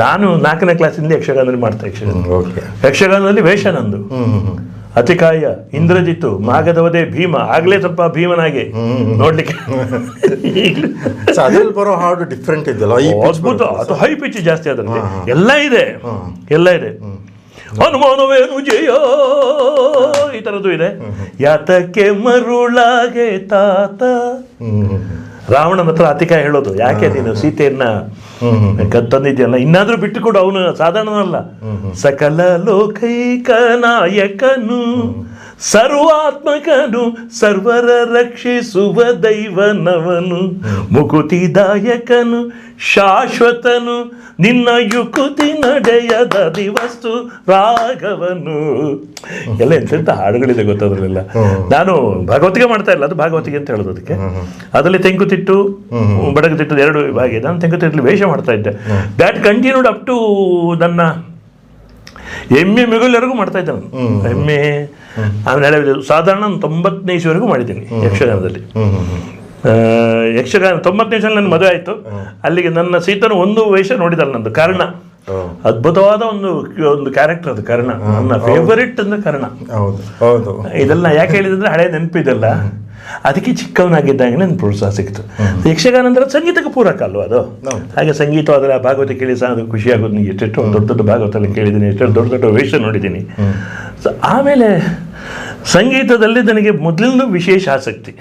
ನಾನು 4ನೇ ಕ್ಲಾಸಿಂದ ಯಕ್ಷಗಾನದಲ್ಲಿ ಮಾಡ್ತಾ ಯಕ್ಷಗಾನದಲ್ಲಿ ವೇಷ ನಂದು. ಅತಿಕಾಯ, ಇಂದ್ರಜಿತ್ತು, ಮಾಗಧವಧೆ, ಭೀಮ. ಆಗ್ಲೇ ಸ್ವಲ್ಪ ಭೀಮನಾಗೆ ನೋಡ್ಲಿಕ್ಕೆ. ಅದ್ರಲ್ಲಿ ಬರೋ ಹಾಡು ಡಿಫ್ರೆಂಟ್ ಇದೆಯಲ್ಲ, ಅದ್ಭುತ. ಅದು ಹೈ ಪಿಚ್ ಜಾಸ್ತಿ ಅದರಲ್ಲಿ. ಎಲ್ಲ ಇದೆ. ಹನುಮಾನವೇನು ಜಯ, ಈ ಥರದ್ದು ಇದೆ. ಯಾತಕ್ಕೆ ಮರುಳಾಗೆ ತಾತ. ರಾವಣನ ಹತ್ರ ಅತಿಕಾಯ ಹೇಳೋದು, ಯಾಕೆ ನೀನು ಸೀತೆಯನ್ನ ತಂದಿದ್ಯಲ್ಲ, ಇನ್ನಾದ್ರೂ ಬಿಟ್ಟು ಕೊಡು, ಅವನು ಸಾಧಾರಣನಲ್ಲ. ಸಕಲ ಲೋಕೈಕ ನಾಯಕನು, ಸರ್ವಾತ್ಮಕನು, ಸರ್ವರ ರಕ್ಷಿಸುವ ದೈವನವನು, ಮುಕುತಿದಾಯಕನು, ಶಾಶ್ವತನು, ನಿನ್ನ ಯುಕುತಿ ನಡೆಯದ ದಿವಸ್ತು ರಾಘವನು. ಎಲ್ಲ ಎಂತೆಂಥ ಹಾಡುಗಳಿದೆ ಗೊತ್ತದ್ರಲ್ಲೆಲ್ಲ. ನಾನು ಭಾಗವತಿಗೆ ಮಾಡ್ತಾ ಇಲ್ಲ, ಅದು ಭಾಗವತಿಗೆ ಅಂತ ಹೇಳೋದು. ಅದಕ್ಕೆ ಅದರಲ್ಲಿ ತೆಂಕುತಿಟ್ಟು ಬಡಗುತಿಟ್ಟು 2 ವಿಭಾಗ ಇದೆ. ನಾನು ತೆಂಕುತಿಟ್ಟಲ್ಲಿ ವೇಷ ಮಾಡ್ತಾ ಇದ್ದೆ. ದ್ಯಾಟ್ ಕಂಟಿನ್ಯೂಡ್ ಅಪ್ ಟು ನನ್ನ MA ಮಿಗುಲ್ವರೆಗೂ ಮಾಡ್ತಾ ಇದ್ದೆ ನಾನು. MA ಆಮೇಲೆ ಸಾಧಾರಣ 90ನೇ ಇಸ್ವಿವರೆಗೂ ಮಾಡಿದ್ದೀನಿ ಯಕ್ಷಗಾನದಲ್ಲಿ. ಯಕ್ಷಗಾನ 90ನೇ ಇಸ್ವಿಯಲ್ಲಿ ನನ್ನ ಮದುವೆ ಆಯಿತು. ಅಲ್ಲಿಗೆ ನನ್ನ ಸೀತನು ಒಂದು ವೇಷ ನೋಡಿದಲ್ಲ ನಂದು, ಕರ್ಣ. ಅದ್ಭುತವಾದ ಒಂದು ಕ್ಯಾರೆಕ್ಟರ್ ಅದು ಕರ್ಣ. ನನ್ನ ಫೇವರಿಟ್ ಅಂದ್ರೆ ಕರ್ಣ. ಇದೆಲ್ಲ ಯಾಕೆ ಹೇಳಿದ್ರೆ ಹಳೆ ನೆನಪಿದೆಲ್ಲ, ಅದಕ್ಕೆ ಚಿಕ್ಕವನಾಗಿದ್ದಾಗ ನನ್ನ ಪ್ರೋತ್ಸಾಹ ಸಿಕ್ತು. ಯಕ್ಷಗಾನ ಅಂದ್ರೆ ಸಂಗೀತಕ್ಕೆ ಪೂರಕ ಅಲ್ವ ಅದು. ಹಾಗೆ ಸಂಗೀತ ಅದರ ಭಾಗವತ ಕೇಳಿ ಸಹ ಅದು ಖುಷಿ ಆಗೋದು. ನನಗೆ ಎಷ್ಟೆಷ್ಟು ದೊಡ್ಡ ದೊಡ್ಡ ಭಾಗವತ ಕೇಳಿದ್ದೀನಿ, ಎಷ್ಟೆಷ್ಟು ದೊಡ್ಡ ದೊಡ್ಡ ವೇಷ ನೋಡಿದ್ದೀನಿ. ಆಮೇಲೆ ಸಂಗೀತದಲ್ಲಿ ನನಗೆ ಮೊದಲಿನ ವಿಶೇಷ ಆಸಕ್ತಿ.